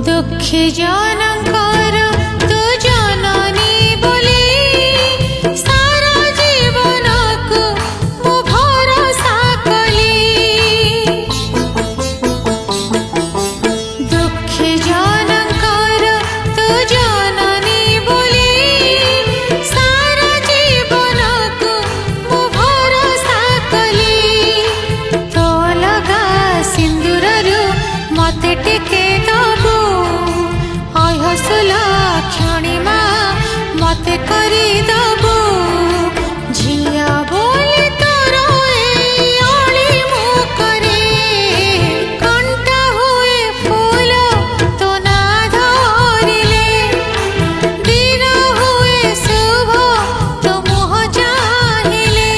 दुखी जनकर तू जननी बोली सारा जीवन को मु भरोसा कली। दुखी जनकर तू जननी बोली सारा जीवन को मु भरोसा कली। तो लगा सिंदूररू मते टिके दबू हसला क्षणिमा मते करी दबू झिया बोली तोर अली मुखरे कंटा हुए फूल तो ना धरिले दिन हुए शुभ तो मुह चाहिले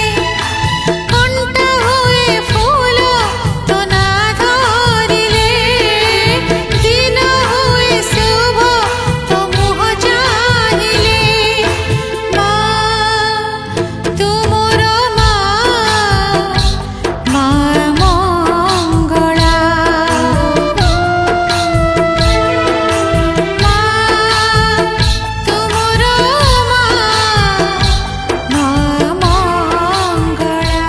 कंटा हुए फूल तो ना धरिले दिन हुए शुभ तो मुह चाहिले। माँ तू मोर माँ माँ मंगला माँ तू मोर माँ माँ मंगला।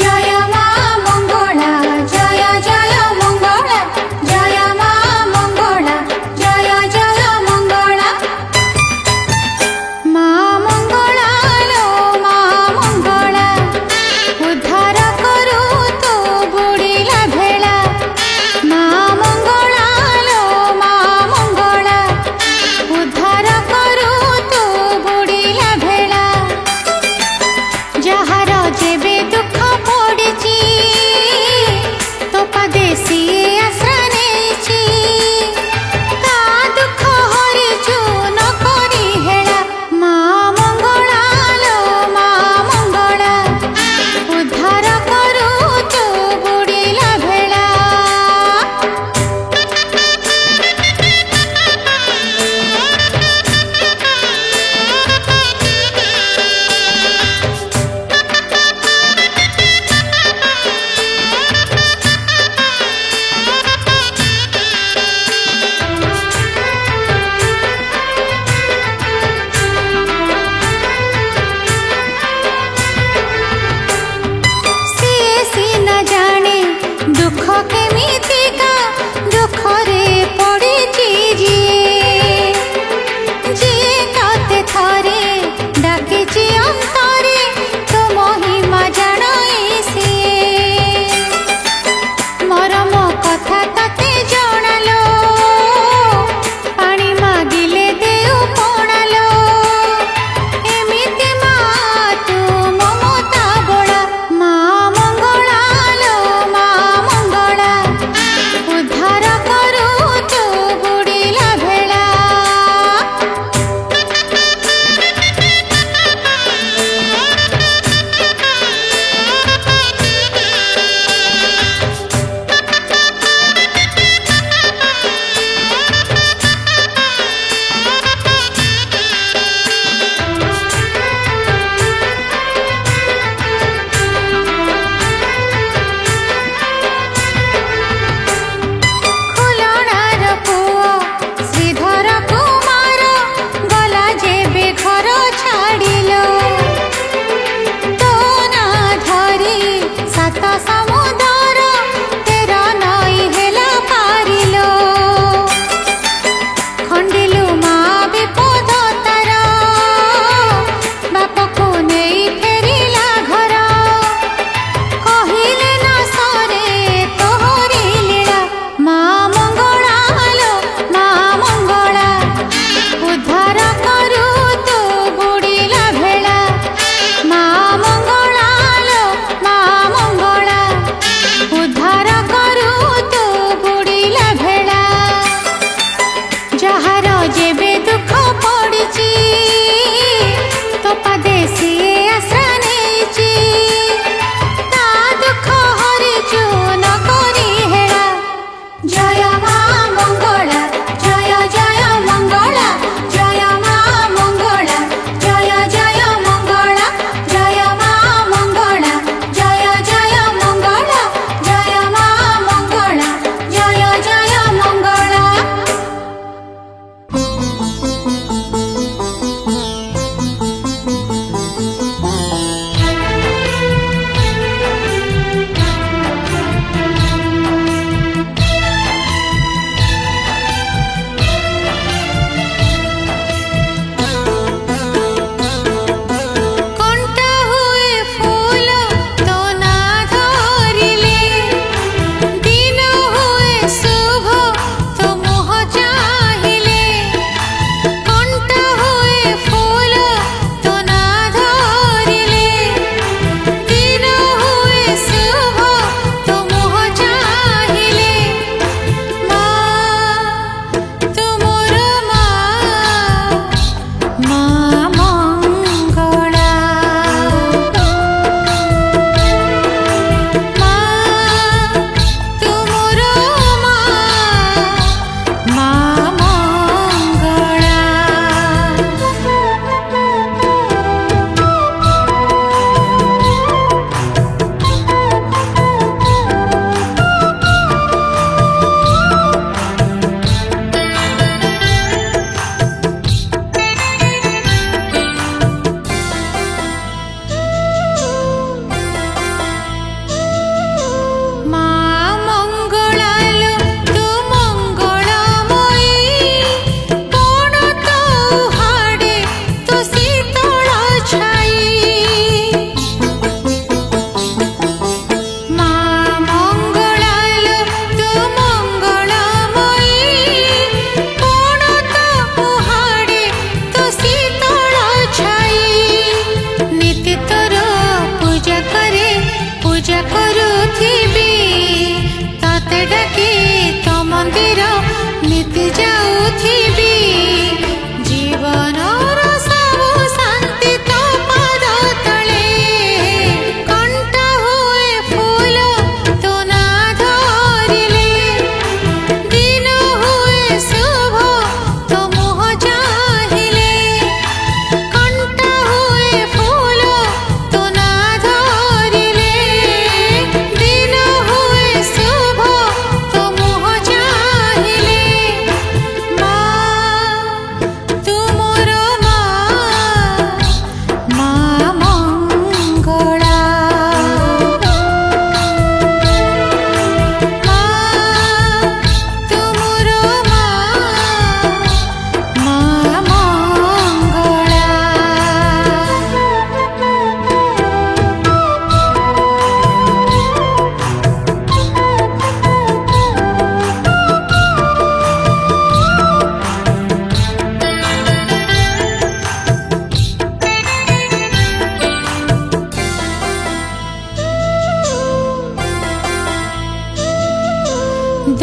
जय माँ मंगला जय जय मंगला जय माँ मंगला जय जय मंगला। माँ मंगला लो माँ मंगला उद्धार करू तो बुड़ीला भेला। माँ मंगला लो माँ मंगला उद्धार करू तो बुड़ीला भेला। जहार जेबे दुख पड़िची तो पदेसी आश्रा नेची ता दुख हरिचु न करी हेला। माँ मंगला लो माँ मंगला उद्धार करू तो बुड़ीला भेला। सिए सिना जाने दुख केमितिका दुख रे पड़िची जिए जिए काते थरे डाकिची अंतरे तो महिमा जानाई सिए। मरम कथा तते जणालो पानी मागिले देउ पणालो एमिति माँ तू ममता बड़ा। माँ मंगला लो माँ मंगला उद्धार करू तो बुड़ीला भेला। खुलणार पुओ श्रीधर कुमार गला जेबे घर छाड़िलो तो ना धरी सात समुदर 13 नई हेला पारिलो। खंडिलु माँ विपद तार बाप को नहीं फेरिला घर कहिले न सरे तोहरी लीला। माँ मंगला लो माँ मंगला उद्धार करू तो बुड़ीला भेला। माँ मंगला लो माँ मंगला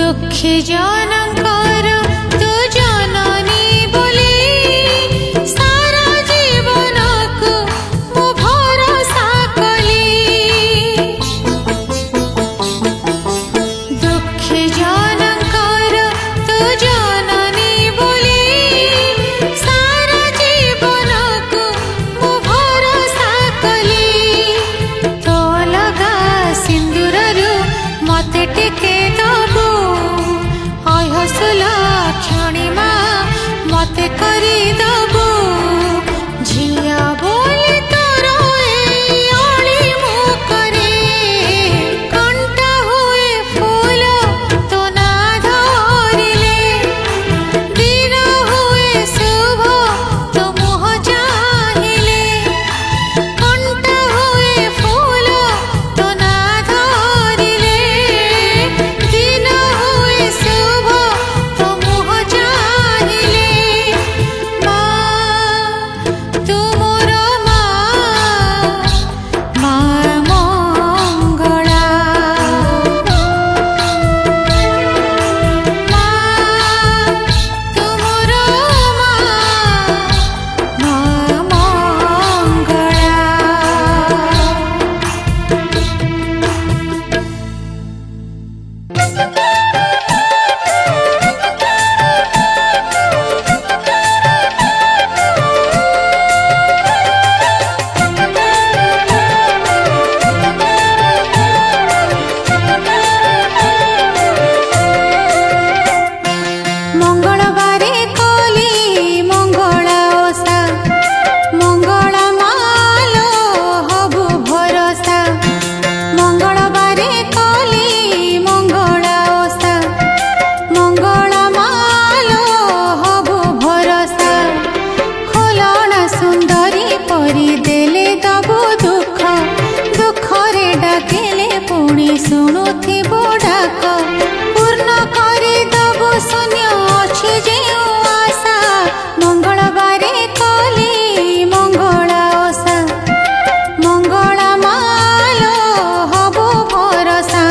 दुखी जनकर तू जननी बोली सारा जीवन को मु भरोसा कली दुखी जनकर तू जननी बोली सारा जीवन को मु भरोसा कली तो लगा सिंदूररू मते टिके दबू हसला क्षणिमा मते करी दबू झिया बोली तोर अली मुखरे कंटा हुए फूल तो ना धरिले दिन हुए शुभ तो मुह चाहिले कंटा हुए फूल तो ना धरिले दिन हुए शुभ तो मुह चाहिले माँ तू मोर माँ मंगला माँ तू मोर माँ मंगला। मंगलबारे कली मंगला ओषा मंगला मालो हबु भरोसा मंगलबारे कली मंगला ओषा मंगला मालो हबु भरोसा खोलना सुंदरी परी देले दबु दुख दुखरे डाकिले पुणी शुणुथिबो डाक पूर्ण करी दबु शून्य अछि जेउ आशा मंगलबारे कली मंगला ओषा मंगला मालो हबु भरोसा।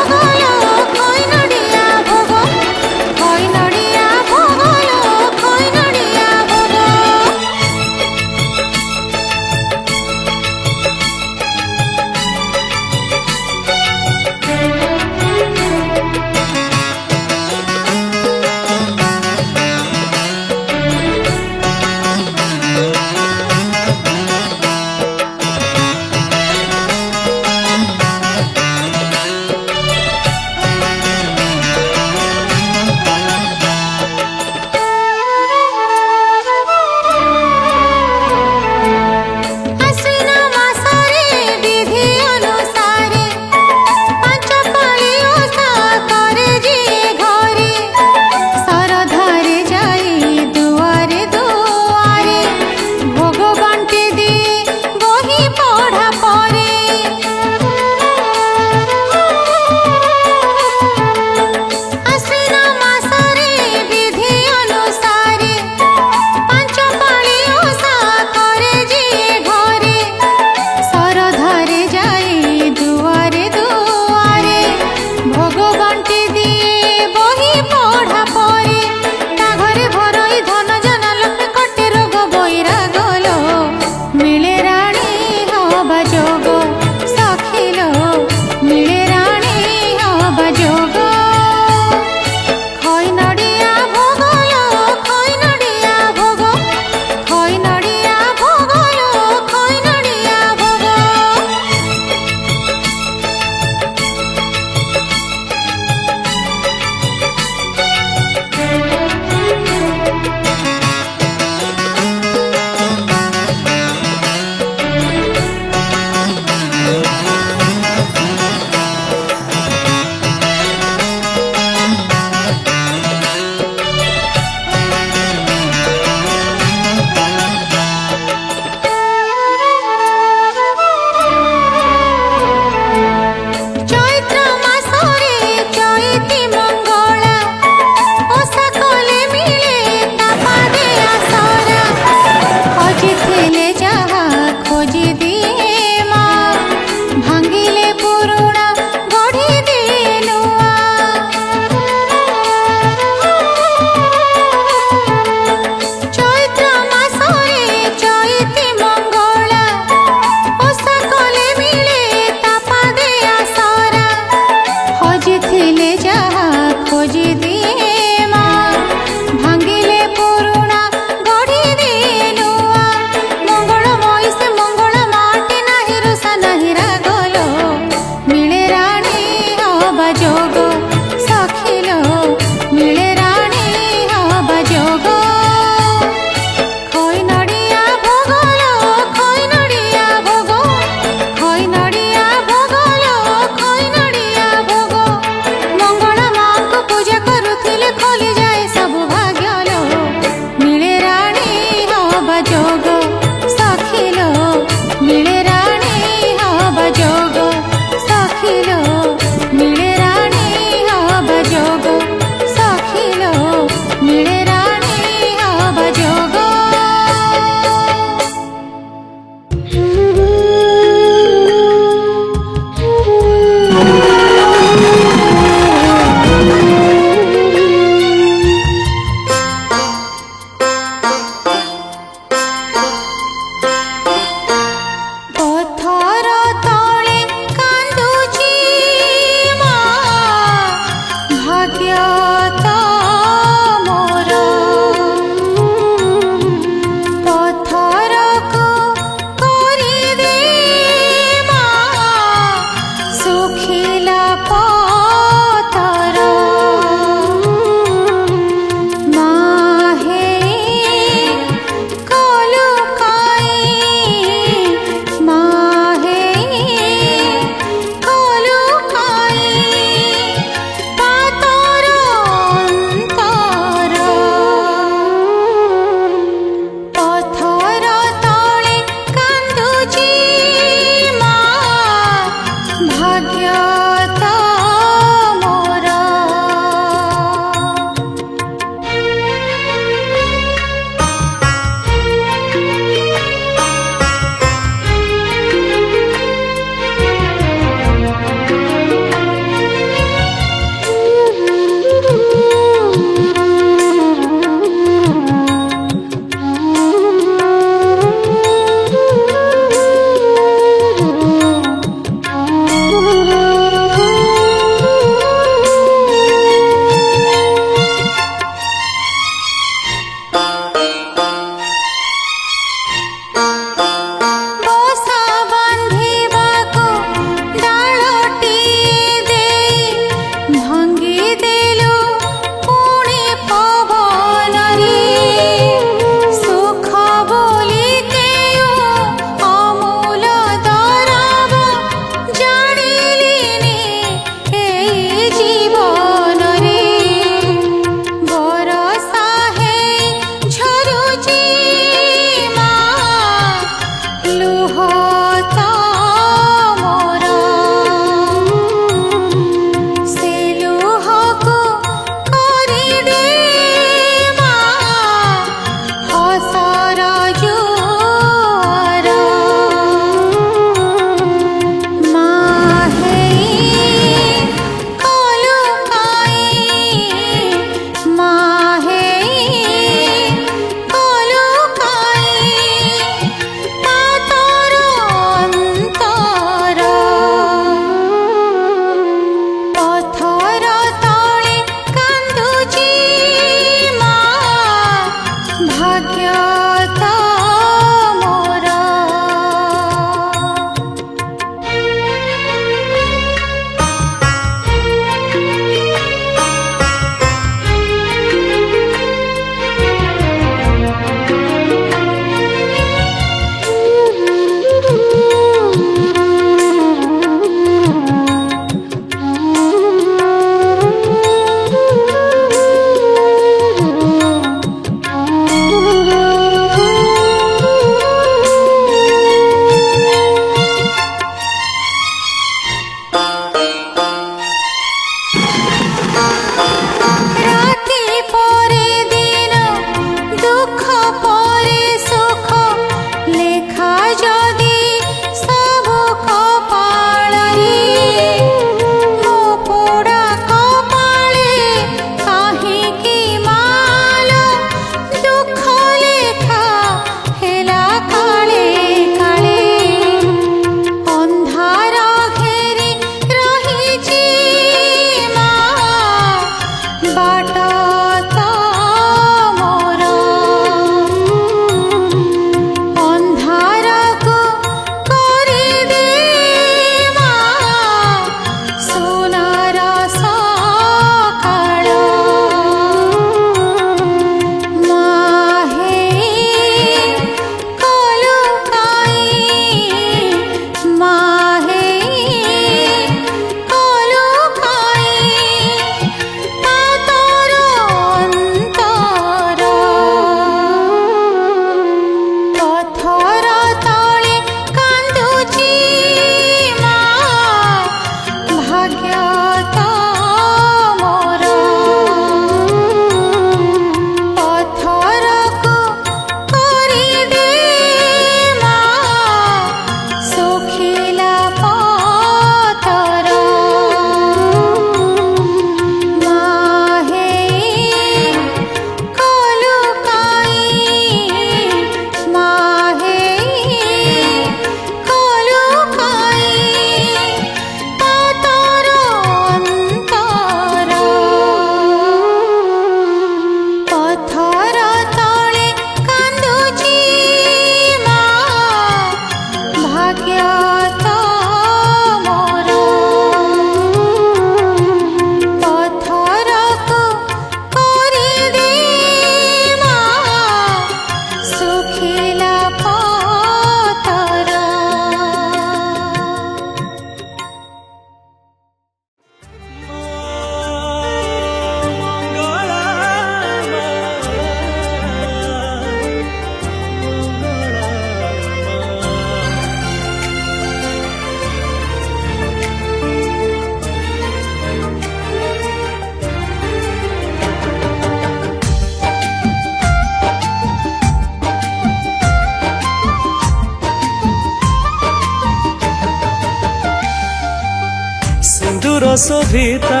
ଶୋଭିତା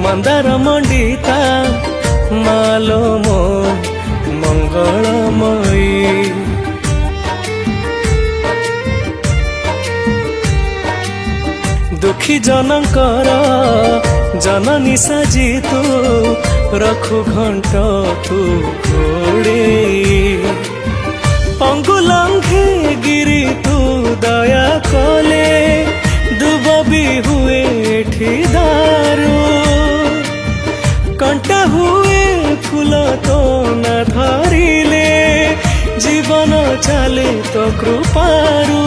ମନ୍ଦାର ମଣ୍ଡିତା ମାଲୋ ମୋ ମଙ୍ଗଳମୟୀ। ଦୁଃଖୀ ଜନଙ୍କର ଜନନୀ ସାଜି ତୁ ରଖୁ ଘଣ୍ଟ ତୁ ଘୋଡ଼େଇ। ଅଙ୍ଗୁଲଙ୍ଘେ ଗିରି ତୁ ଦୟା କଲେ ଦୁବ ବି ହୁଏ ଏଠି ଦାରୁ। କଣ୍ଟା ହୁଏ ଫୁଲ ତୋ ନା ଧରିଲେ ଜୀବନ ଚାଲେ ତୋ କୃପାରୁ।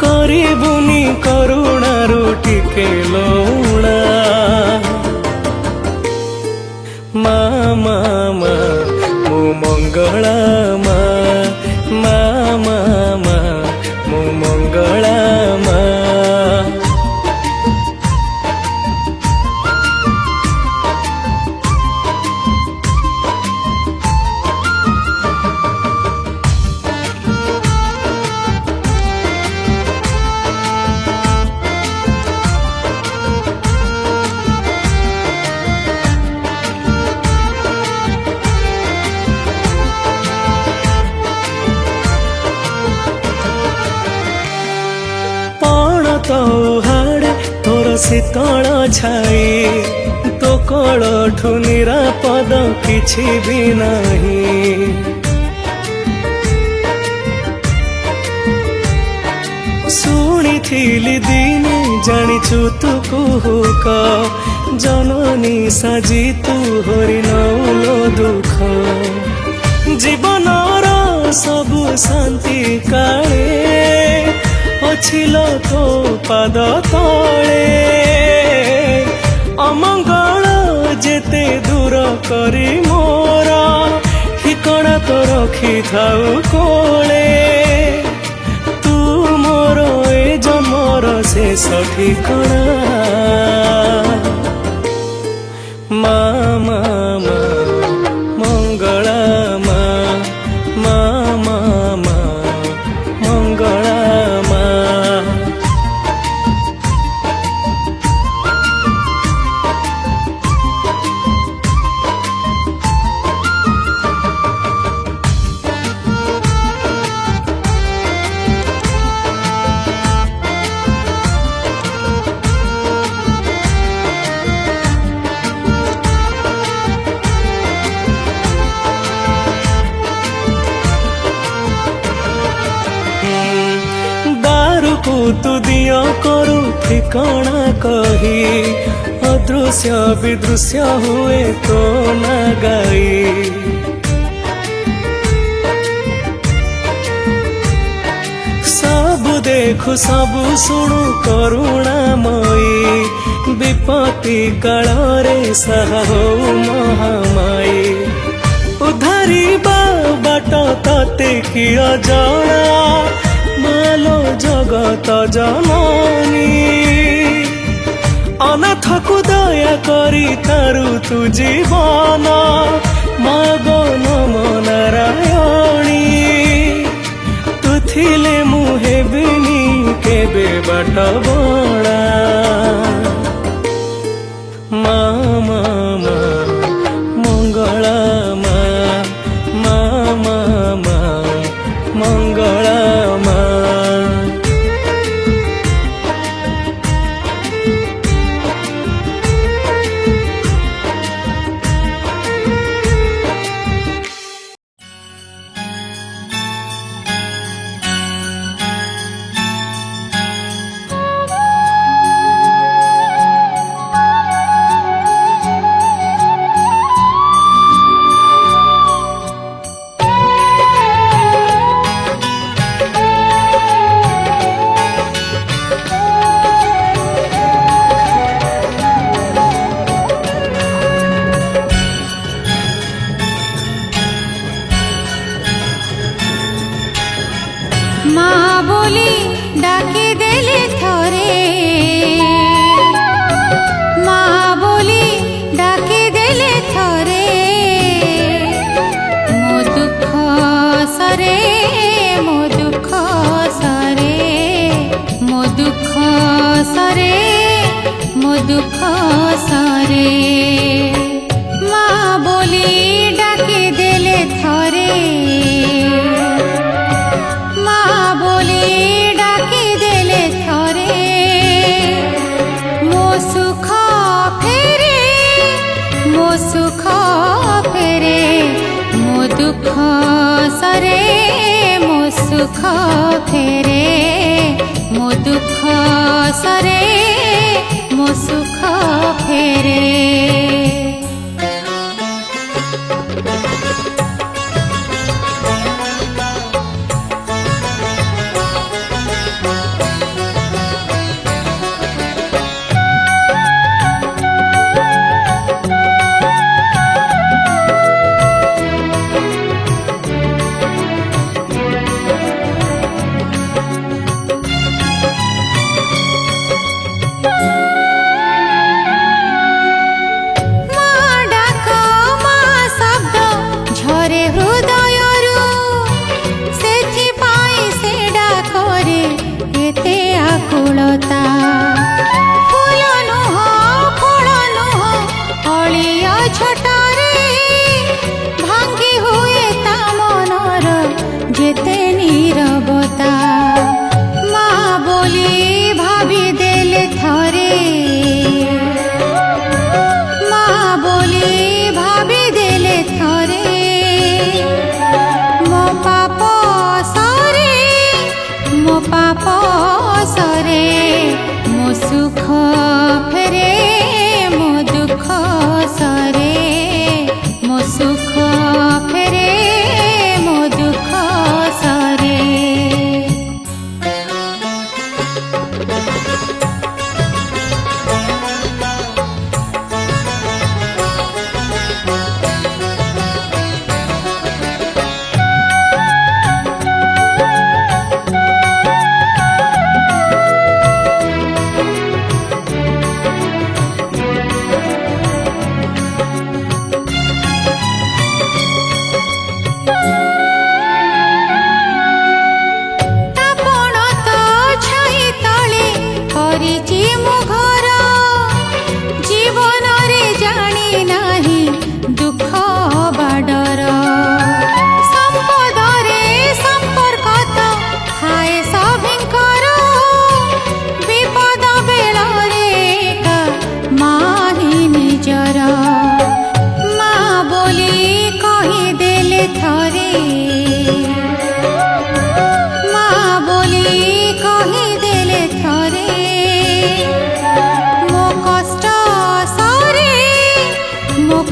କରିବୁନି କରୁଣାରୁ ଟିକେ ଲଉଣା ମା ମା ମା ମୋ ମଙ୍ଗଳା ମା ମା ମା ମା ମୋ ମଙ୍ଗଳା ମା। तो हाड़े तोर शीतल छाई तो कलठु निरापद किछि भी नहीं। शुणिथिली दिने जानिछु तू कुहुक जननी साजी तू हरि नौलो दुख। जीवनर सबु शांति काले अछिल तो पाद तले। अमंगल जेते दूर करी मोर ठिकଣା तो रखी थाउ कोले। तू मोर ए जन्मर शेष ठिकଣା मा मा मा मंगला मा मा मा मा मंगला। तू दिया करू ठिकाना कही अदृश्य विदृश्य हुए तो न गाई। सब देखु सब शुणु करुणामयी विपत्ति काଳରେ साहा हो महामाई। उद्धारिबा बाट तते किया जଣା मालो जगत जननी। अनाथ को दया करी तारु तू जीवन माग नम नारायणी। तू थिले मु हेबिनी केबे बाट बणा मा मा मा मंगला मा मा मा मा मंगला मा। माँ बोली डाके देले थोरे। माँ बोली डाके देले थोरे। मो दुख सरे मो दुख सरे मो दुख सरे दुख सरे मो सुख फेरे मो दुख सरे मो सुख फेरे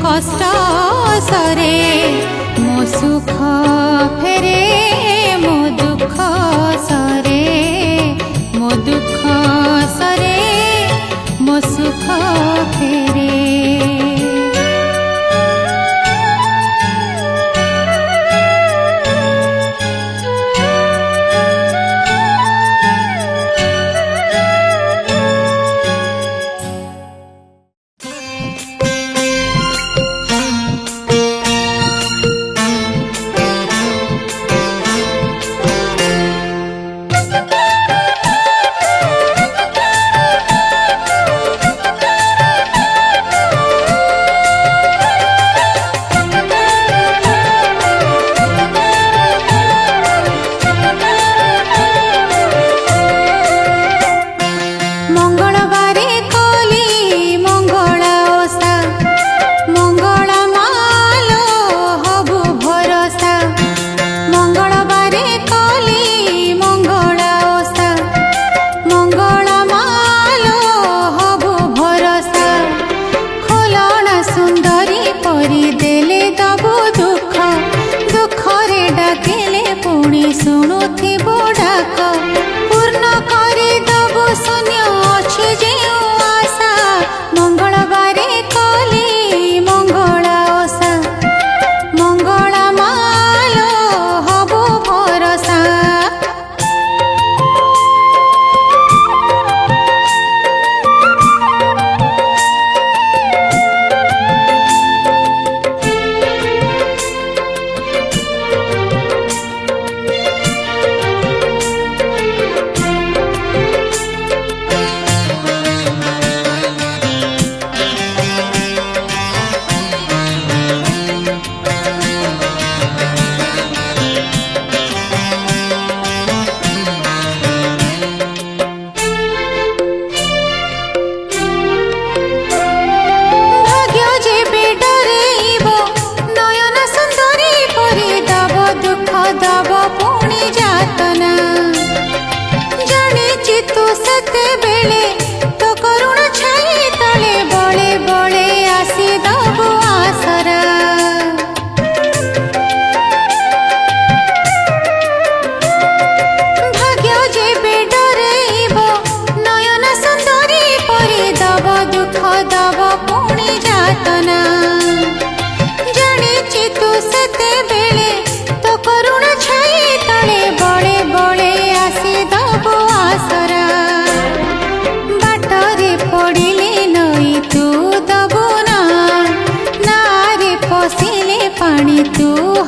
कष्ट सरे मो सुख फेरे मो दुख सरे मो दुख सरे मो सुख फेरे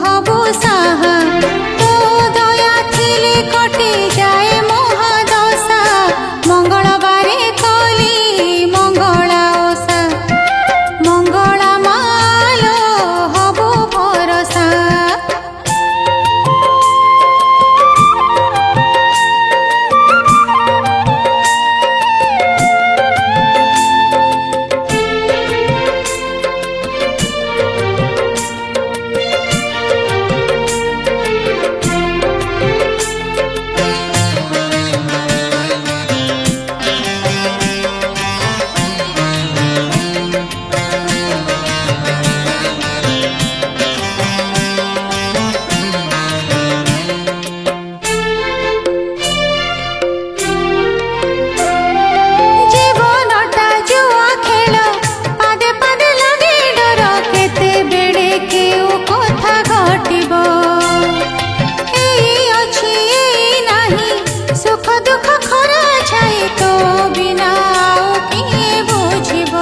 হবু সাহা তো দয়া থিলে কটি যায় মহাদশা মঙ্গলবারে কলি মঙ্গলা ওষা মঙ্গলা মালো হবু ভরসা জীবনটা জুয়া খেল পাদে পাদে লাগে ডর কেতেবেলে কেউ কথা ঘটিব এই ଅଛି এই ନାହିଁ সুখ দুঃখ খরা ছাই তো বিনা ଆଉ କିଏ ବୁଝିବ